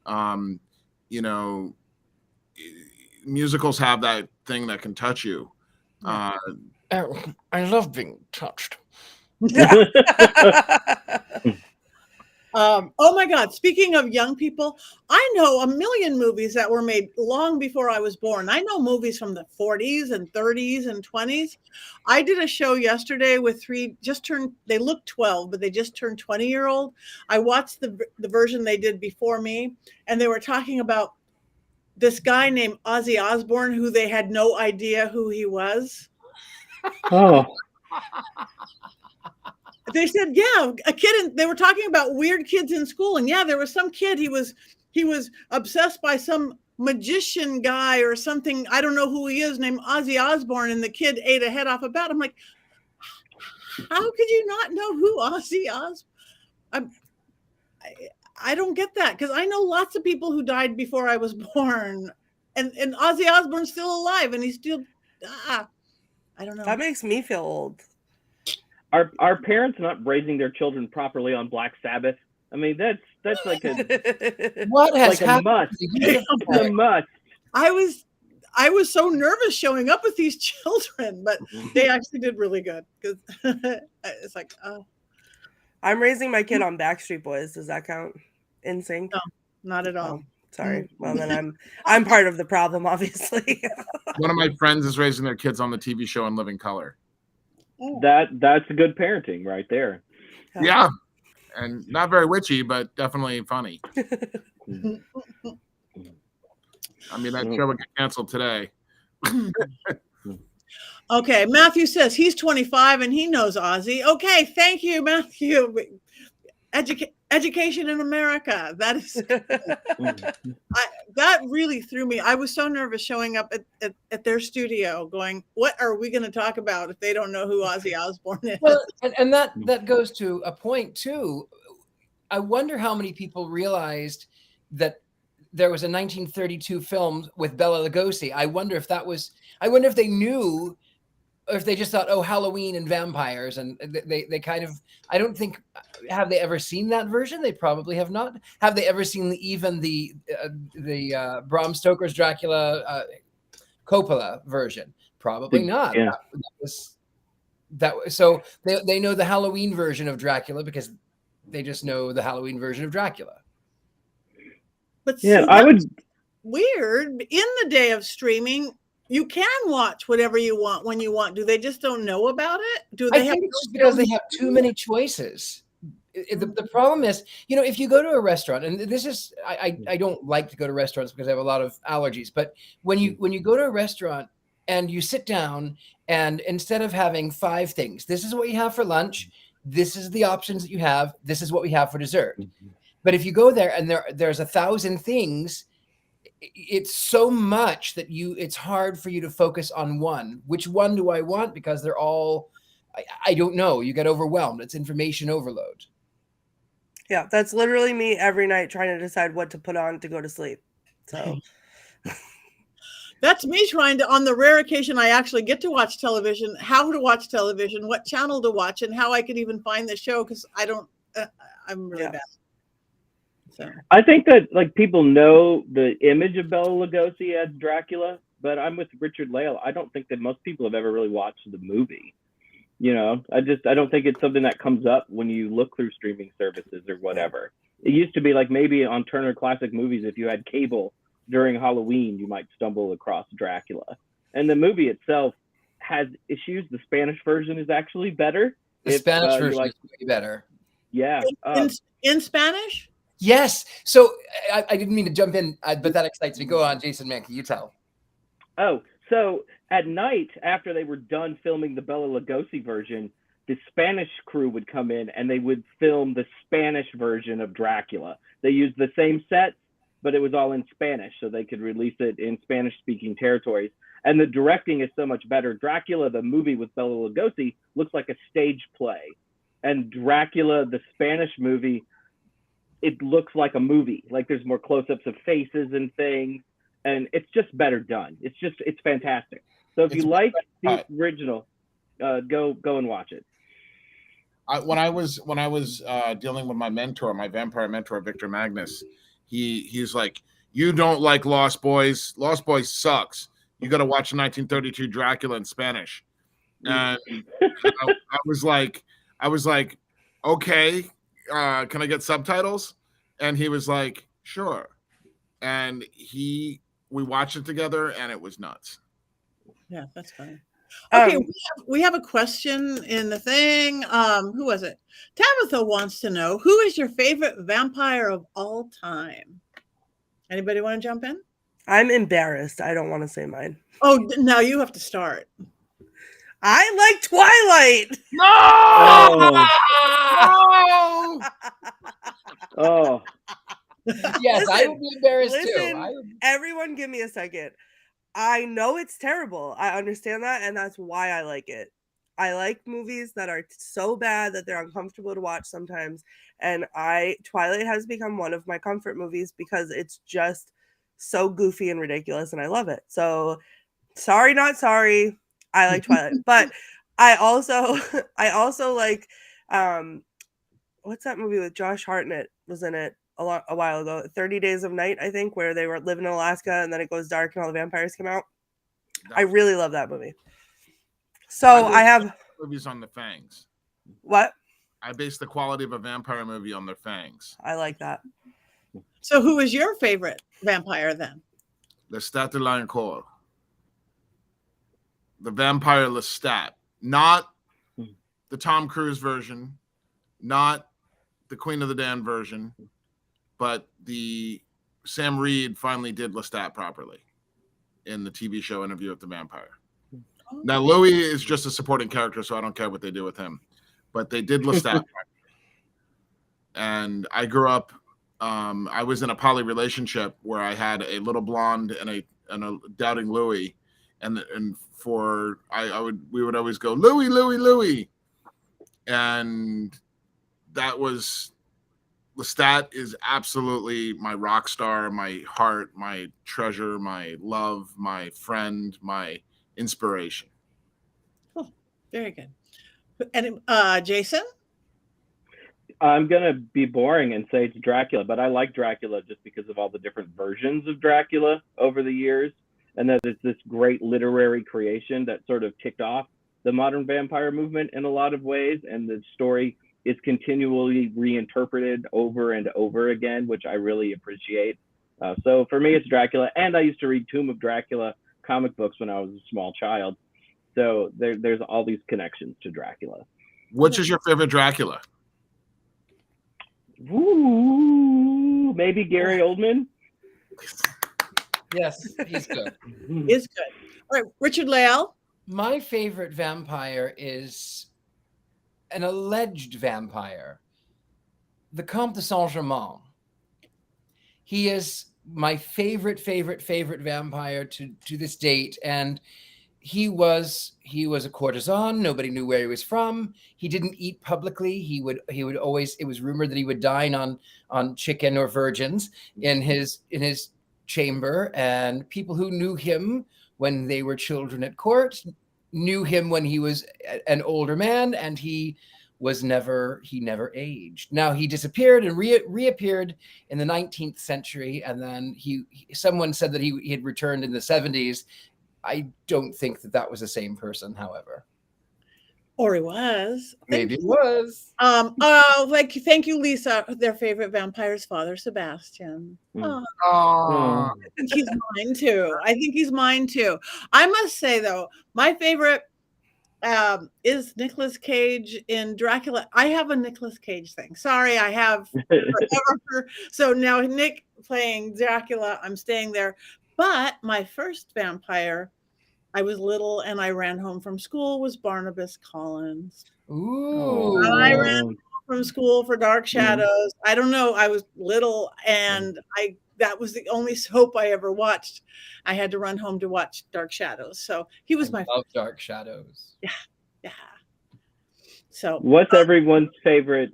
you know, musicals have that thing that can touch you. I love being touched. Oh my God. Speaking of young people, I know a million movies that were made long before I was born. I know movies from the 40s and 30s and 20s. I did a show yesterday with they look 12, but they just turned 20-year-old. I watched the version they did before me, and they were talking about this guy named Ozzy Osbourne, who they had no idea who he was. Oh. They said, yeah, a kid, and they were talking about weird kids in school. And yeah, there was some kid, he was obsessed by some magician guy or something. I don't know who he is, named Ozzy Osbourne. And the kid ate a head off a bat. I'm like, how could you not know who Ozzy Osbourne? I don't get that, because I know lots of people who died before I was born, and Ozzy Osbourne's still alive, and he's still, I don't know. That makes me feel old. Are parents not raising their children properly on Black Sabbath? I mean, that's like a what has like happened? a must. I was so nervous showing up with these children, but they actually did really good, because it's like, oh. I'm raising my kid on Backstreet Boys. Does that count? NSYNC? No, not at all. Sorry. Well, then I'm part of the problem, obviously. One of my friends is raising their kids on the TV show In Living Color. That's a good parenting right there. Yeah. And not very witchy, but definitely funny. I mean, that show would get canceled today. Okay, Matthew says he's 25 and he knows Ozzy. Okay, thank you, Matthew. Education in America. That is that really threw me. I was so nervous showing up at their studio going, what are we going to talk about if they don't know who Ozzy Osbourne is? Well, and that goes to a point too. I wonder how many people realized that there was a 1932 film with Bela Lugosi. I wonder if they knew, or if they just thought, oh, Halloween and vampires, and they kind of, I don't think, have they ever seen that version? They probably have not. Have they ever seen even the Bram Stoker's Dracula Coppola version? Probably not. Yeah. So they know the Halloween version of Dracula because they just know the Halloween version of Dracula. But Yeah, see, I would. weird. In the day of streaming, you can watch whatever you want when you want. Do they just don't know about it? Do they I think it's just because they have too many choices. The problem is, if you go to a restaurant, and this is, I don't like to go to restaurants because I have a lot of allergies, but when you go to a restaurant and you sit down, and instead of having 5 things, this is what you have for lunch, this is the options that you have, this is what we have for dessert. But if you go there and there's 1,000 things, it's so much that it's hard for you to focus on one. Which one do I want? Because they're all, I don't know. You get overwhelmed. It's information overload. Yeah, that's literally me every night trying to decide what to put on to go to sleep. So That's me trying to, on the rare occasion I actually get to watch television, how to watch television, what channel to watch, and how I can even find the show, because I don't, I'm really bad. So. I think that people know the image of Bela Lugosi as Dracula, but I'm with Richard-Lael. I don't think that most people have ever really watched the movie. I don't think it's something that comes up when you look through streaming services or whatever. It used to be maybe on Turner Classic Movies, if you had cable during Halloween, you might stumble across Dracula. And the movie itself has issues. The Spanish version is actually better. The Spanish version is way better. Yeah. In Spanish? Yes. So I didn't mean to jump in, but that excites me. Go on, Jason Mankey, you tell. Oh, so at night, after they were done filming the Bela Lugosi version, the Spanish crew would come in and they would film the Spanish version of Dracula. They used the same sets, but it was all in Spanish, so they could release it in Spanish-speaking territories. And the directing is so much better. Dracula, the movie with Bela Lugosi, looks like a stage play. And Dracula, the Spanish movie, it looks like a movie. There's more close-ups of faces and things, and it's just better done. It's fantastic. So if you like the original, go and watch it. When I was dealing with my vampire mentor, Victor Magnus, he's like, you don't like Lost Boys. Lost Boys sucks. You got to watch 1932 Dracula in Spanish. And I was like, okay, can I get subtitles? And he was like, sure. And we watched it together, and it was nuts. Yeah, that's fine. Okay, we have a question in the thing. Who was it? Tabitha wants to know, who is your favorite vampire of all time? Anybody want to jump in? I'm embarrassed. I don't want to say mine. Oh, now you have to start. I like Twilight. No! Oh. Yes, I would be embarrassed Listen, too. Everyone give me a second. I know it's terrible. I understand that, and that's why I like it. I like movies that are so bad that they're uncomfortable to watch sometimes. And Twilight has become one of my comfort movies because it's just so goofy and ridiculous, and I love it. So sorry, not sorry. I like Twilight. But I also like what's that movie with Josh Hartnett was in it a while ago, 30 Days of Night, I think, where they were living in Alaska and then it goes dark and all the vampires come out. I really love that movie. So I have movies on the Fangs. What? I base the quality of a vampire movie on their fangs. I like that. So who is your favorite vampire then? Lestat de Lioncourt. The vampire Lestat. Not the Tom Cruise version, not the Queen of the Damned version, but the Sam Reed finally did Lestat properly in the TV show Interview with the Vampire. Now, Louis is just a supporting character, so I don't care what they do with him. But they did Lestat. And I grew up, I was in a poly relationship where I had a little blonde and a doubting Louis. And we would always go, Louis, Louis, Louis. And that was, Lestat is absolutely my rock star, my heart, my treasure, my love, my friend, my inspiration. Oh, very good. And Jason? I'm going to be boring and say it's Dracula, but I like Dracula just because of all the different versions of Dracula over the years. And that it's this great literary creation that sort of kicked off the modern vampire movement in a lot of ways. And the story is continually reinterpreted over and over again, which I really appreciate. So for me, it's Dracula. And I used to read Tomb of Dracula comic books when I was a small child. So there's all these connections to Dracula. Which is your favorite Dracula? Ooh, maybe Gary Oldman. Yes, he's good. Is good. All right, Richard-Lael. My favorite vampire is an alleged vampire, the Comte de Saint-Germain. He is my favorite vampire to this date, and he was a courtesan. Nobody knew where he was from. He didn't eat publicly. He would always. It was rumored that he would dine on chicken or virgins in his chamber, and people who knew him when they were children at court knew him when he was an older man, and he never aged. Now he disappeared and reappeared in the 19th century, and then someone said that he had returned in the 70s. I don't think that was the same person, however. Or he was. Maybe it was. Thank you, Lisa. Their favorite vampire's father, Sebastian. Oh. I think he's mine too. I must say though, my favorite is Nicolas Cage in Dracula. I have a Nicolas Cage thing. Sorry, I have forever. So now Nick playing Dracula, I'm staying there. But my first vampire, I was little and I ran home from school, was Barnabas Collins. Ooh. I ran home from school for Dark Shadows. I don't know. I was little and that was the only soap I ever watched. I had to run home to watch Dark Shadows. So he was my love Dark Shadows. Yeah. So what's everyone's favorite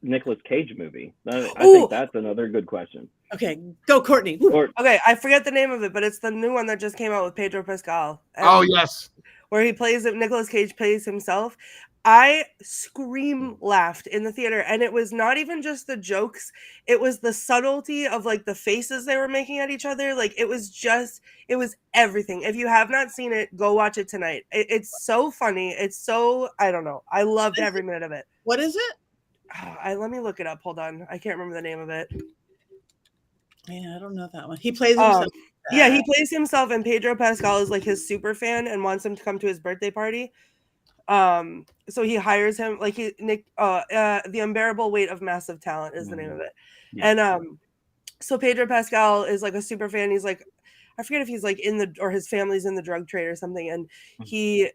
Nicolas Cage movie? I think that's another good question. Okay, go Courtney. Okay, I forget the name of it, but it's the new one that just came out with Pedro Pascal. Oh, yes. Where Nicolas Cage plays himself. I laughed in the theater, and it was not even just the jokes. It was the subtlety of like the faces they were making at each other. Like it was everything. If you have not seen it, go watch it tonight. It's so funny. It's so, I don't know. I loved every minute of it. What is it? Let me look it up. Hold on. I can't remember the name of it. Yeah, I don't know that one. He plays himself. Yeah, he plays himself, and Pedro Pascal is like his super fan and wants him to come to his birthday party. So he hires him. Like The Unbearable Weight of Massive Talent is the name of it. Yeah. And so Pedro Pascal is like a super fan. He's like, I forget if he's like or his family's in the drug trade or something, and he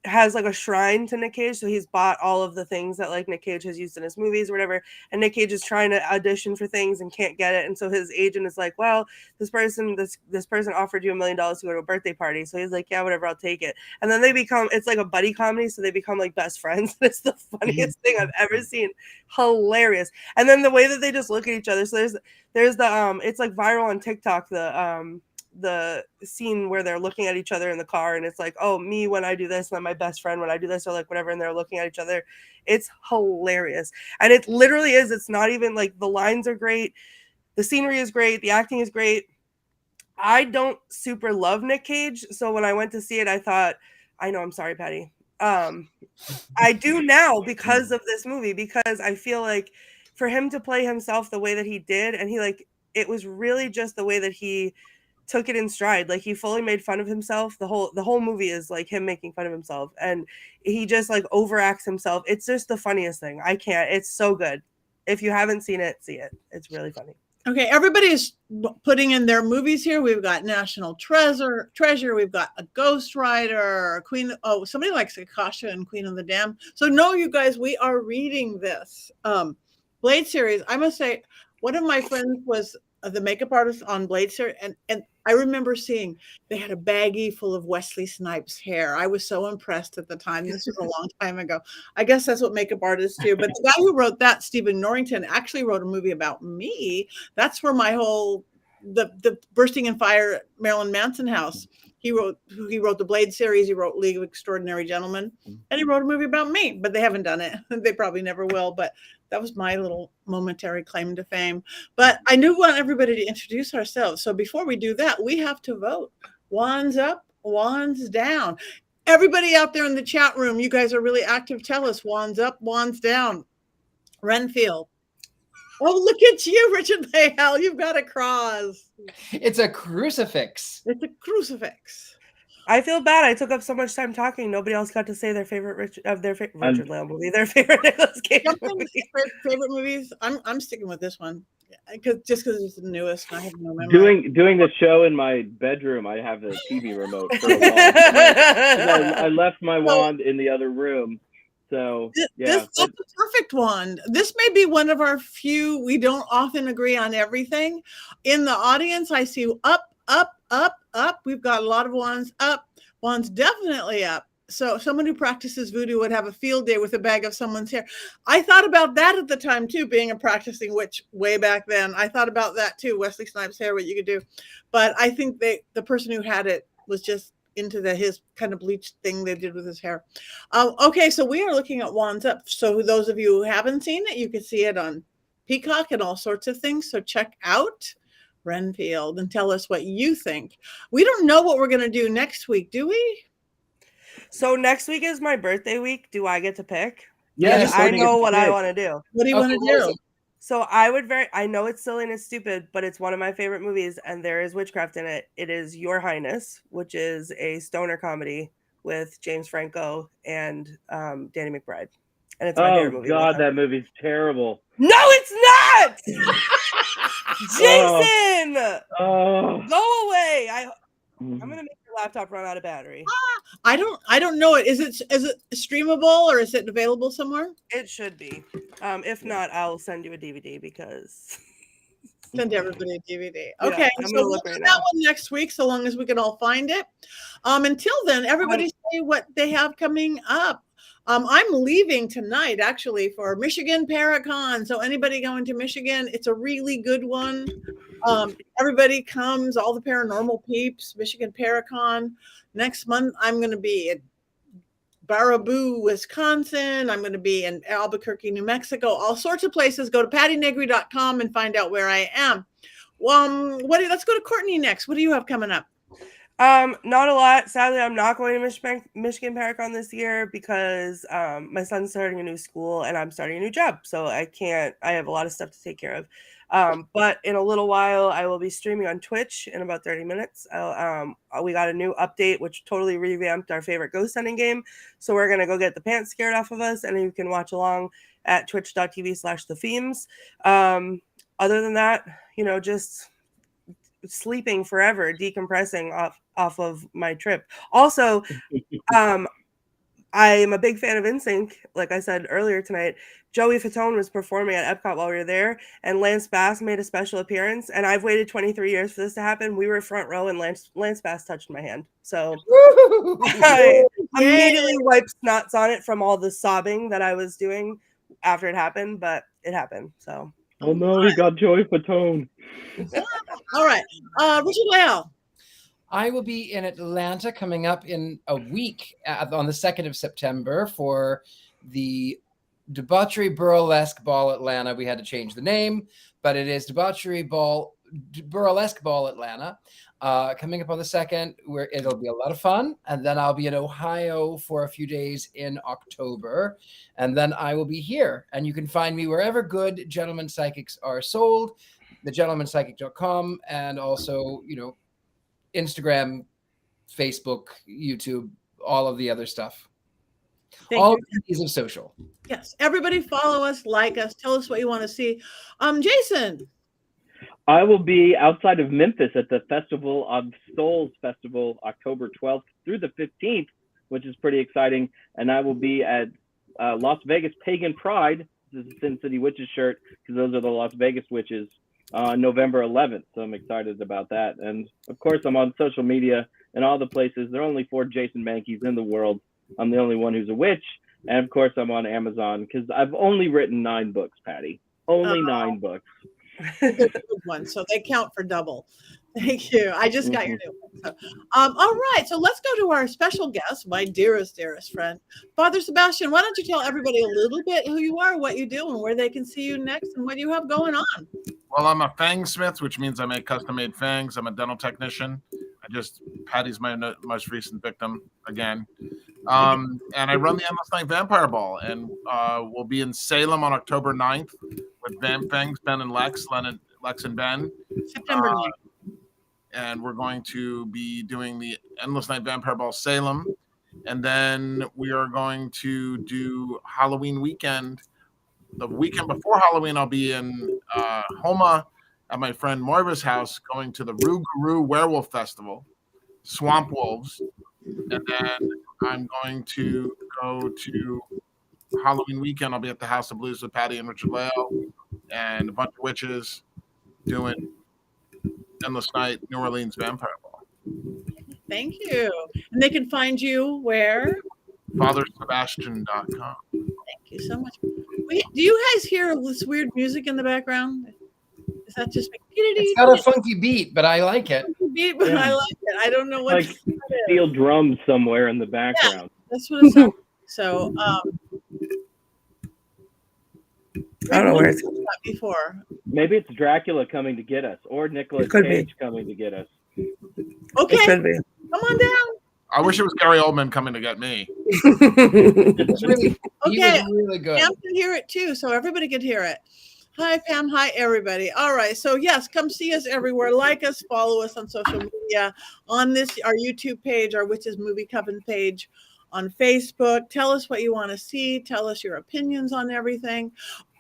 has like a shrine to Nick Cage, so he's bought all of the things that like Nick Cage has used in his movies or whatever, and Nick Cage is trying to audition for things and can't get it, and so his agent is like, well, this person offered you $1 million to go to a birthday party, so he's like, yeah, whatever, I'll take it. And then it's like a buddy comedy, so they become like best friends. It's the funniest thing I've ever seen. Hilarious. And then the way that they just look at each other, so there's the it's like viral on TikTok, the scene where they're looking at each other in the car, and it's like, oh, me when I do this, and then my best friend when I do this, or like whatever, and they're looking at each other. It's hilarious. And it literally is. It's not even like, the lines are great, the scenery is great, the acting is great. I don't super love Nick Cage, so when I went to see it, I thought, I know, I'm sorry, Patti. I do now because of this movie, because I feel like for him to play himself the way that he did, and it was really just the way that he took it in stride. Like, he fully made fun of himself. The whole movie is like him making fun of himself, and he just like overacts himself. It's just the funniest thing. It's so good. If you haven't seen it, see it. It's really funny. Okay, everybody is putting in their movies here. We've got National Treasure. We've got a Ghost Rider, Queen. Oh, somebody likes Akasha and Queen of the Dam. So no, you guys, we are reading this Blade series. I must say, one of my friends was the makeup artist on Blade series, and I remember seeing they had a baggie full of Wesley Snipes hair. I was so impressed at the time. This was a long time ago. I guess that's what makeup artists do. But the guy who wrote that, Stephen Norrington, actually wrote a movie about me. That's where my whole the Bursting in Fire Marilyn Manson house. He wrote the Blade series. He wrote League of Extraordinary Gentlemen, and he wrote a movie about me. But they haven't done it. They probably never will. But that was my little momentary claim to fame. But I do want everybody to introduce ourselves. So before we do that, we have to vote. Wands up, wands down. Everybody out there in the chat room, you guys are really active. Tell us, wands up, wands down. Renfield. Oh, look at you, Richard-Lael. You've got a cross. It's a crucifix. It's a crucifix. I feel bad. I took up so much time talking. Nobody else got to say their favorite Richard-Lael movie, their favorite Nicolas Cage movie. Favorite movies? I'm sticking with this one because it's the newest. And I have no memory. Doing the show in my bedroom, I have the TV remote for a while. I left my wand in the other room. So yeah, that's a perfect one. This may be one of our few. We don't often agree on everything. In the audience, I see up, up, up, up. We've got a lot of wands up. Wands definitely up. So someone who practices voodoo would have a field day with a bag of someone's hair. I thought about that at the time too, being a practicing witch way back then. I thought about that too, Wesley Snipes' hair, what you could do. But I think the person who had it was just into his kind of bleached thing they did with his hair. Okay, so we are looking at wands up. So those of you who haven't seen it, you can see it on Peacock and all sorts of things. So check out Renfield and tell us what you think. We don't know what we're going to do next week, do we? So next week is my birthday week. Do I get to pick? Yes, I know what I want to do. What do you want to do? So I know it's silly and it's stupid, but it's one of my favorite movies, and there is witchcraft in it. It is Your Highness, which is a stoner comedy with James Franco and Danny McBride. And it's my favorite movie. Oh God, that movie's terrible. No, it's not! Jason! Go away. I'm gonna make your laptop run out of battery. I don't know it. Is it streamable or is it available somewhere? It should be. If not, I'll send you a DVD because send everybody a DVD. Okay, I'm so gonna we'll look do right that now. one next week, so long as we can all find it. Until then, everybody say what they have coming up. I'm leaving tonight actually for Michigan Paracon. So anybody going to Michigan, it's a really good one. Everybody comes, all the paranormal peeps, Michigan Paracon. Next month, I'm going to be at Baraboo, Wisconsin. I'm going to be in Albuquerque, New Mexico, all sorts of places. Go to pattinegri.com and find out where I am. Let's go to Courtney next. What do you have coming up? Not a lot. Sadly, I'm not going to Michigan Paracon this year because my son's starting a new school and I'm starting a new job. So I have a lot of stuff to take care of. But in a little while, I will be streaming on Twitch in about 30 minutes. We got a new update, which totally revamped our favorite ghost hunting game. So we're going to go get the pants scared off of us, and you can watch along at twitch.tv/thethemes. Other than that, just sleeping forever, decompressing off of my trip. Also, I am a big fan of NSYNC. Like I said earlier tonight, Joey Fatone was performing at Epcot while we were there, and Lance Bass made a special appearance. And I've waited 23 years for this to happen. We were front row, and Lance Bass touched my hand. So I immediately wiped snots on it from all the sobbing that I was doing after it happened, but it happened. So. Oh no, he got Joey Fatone. All right, Richard-Lael. I will be in Atlanta coming up in a week on the 2nd of September for the Debauchery Burlesque Ball Atlanta. We had to change the name, but it is Debauchery Burlesque Ball Atlanta. coming up on the 2nd, where it'll be a lot of fun. And then I'll be in Ohio for a few days in October. And then I will be here. And you can find me wherever good Gentleman Psychics are sold, thegentlemanpsychic.com, and also, Instagram, Facebook, YouTube, all of the other stuff. All keys of social. Yes. Everybody follow us, like us, tell us what you want to see. Jason. I will be outside of Memphis at the Festival of Souls Festival, October 12th through the 15th, which is pretty exciting. And I will be at Las Vegas Pagan Pride. This is a Sin City Witches shirt because those are the Las Vegas witches on November 11th. So I'm excited about that. And of course, I'm on social media and all the places. There are only 4 Jason Mankeys in the world. I'm the only one who's a witch. And of course, I'm on Amazon because I've only written 9 books, Patty. Only 9 books. They're good ones, so they count for double. Thank you. I just got your new one. So, all right, so let's go to our special guest, my dearest friend, Father Sebastian. Why don't you tell everybody a little bit who you are, what you do, and where they can see you next, and what you have going on? Well, I'm a fang smith, which means I make custom-made fangs. I'm a dental technician. Patty's my most recent victim again. And I run the Endless Night Vampire Ball, and we'll be in Salem on October 9th with Fangs, Ben and Lex and Ben. September 9th. And we're going to be doing the Endless Night Vampire Ball Salem. And then we are going to do Halloween weekend. The weekend before Halloween, I'll be in Homa at my friend Moira's house, going to the Rougarou Werewolf Festival, Swamp Wolves. And then I'm going to go to Halloween weekend. I'll be at the House of Blues with Patti and Richard-Lael and a bunch of witches doing Endless Night New Orleans Vampire Ball. Thank you. And they can find you where? FatherSebastian.com. Thank you so much. Do you guys hear this weird music in the background? Is that just it's got a funky beat, but I like it. Beat, but I like it. I don't know what like steel drums somewhere in the background. Yeah, that's what it sounds like. So I don't know where it's before. Maybe it's Dracula coming to get us, or Nicolas Cage coming to get us. Okay, it could be. Come on down. I wish it was Gary Oldman coming to get me. Really, okay, he was really good. Pam can hear it too, so everybody can hear it. Hi, Pam. Hi, everybody. All right. So, yes, come see us everywhere. Like us, follow us on social media, on our YouTube page, our Witches Movie Coven page, on Facebook. Tell us what you want to see. Tell us your opinions on everything.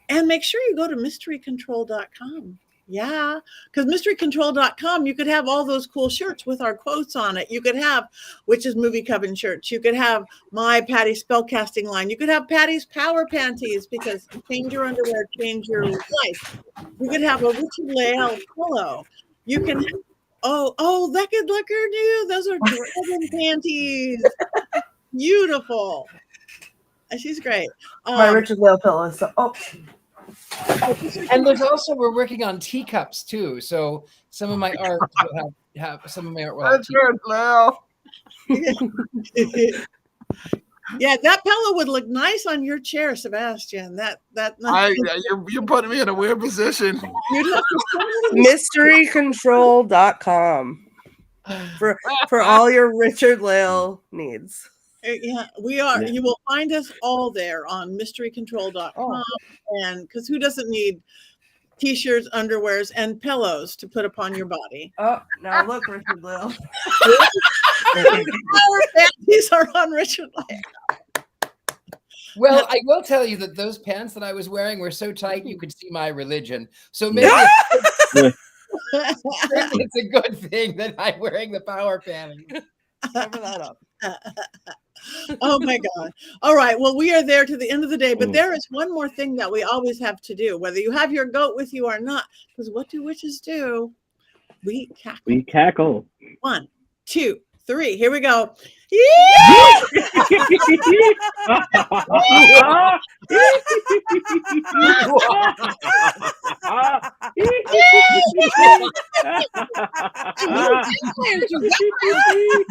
And make sure you go to mysterycontrol.com. Yeah, because mysterycontrol.com, you could have all those cool shirts with our quotes on it. You could have Witches Movie Coven shirts. You could have my Patti spellcasting line. You could have Patti's power panties because change your underwear, change your life. You could have a Richard-Lael pillow. You can, that could look her new. Those are dragon panties. Beautiful. She's great. My Richard-Lael pillow. So, And we're working on teacups too. So some of my art will have some of my art will have teacups. Yeah, that pillow would look nice on your chair, Sebastian. You're putting me in a weird position. Mysterycontrol.com for all your Richard-Lael needs. Yeah, we are. Yeah. You will find us all there on mysterycontrol.com. And because who doesn't need t-shirts, underwears, and pillows to put upon your body? Oh, now look, Richard-Lael. Our panties are on Richard-Lael. Well, I will tell you that those pants that I was wearing were so tight you could see my religion. So maybe it's a good thing that I'm wearing the power panties. Cover that up. Oh my God. All right. Well, we are there to the end of the day, but there is one more thing that we always have to do, whether you have your goat with you or not, because what do witches do? We cackle. We cackle. 1, 2, 3. Here we go.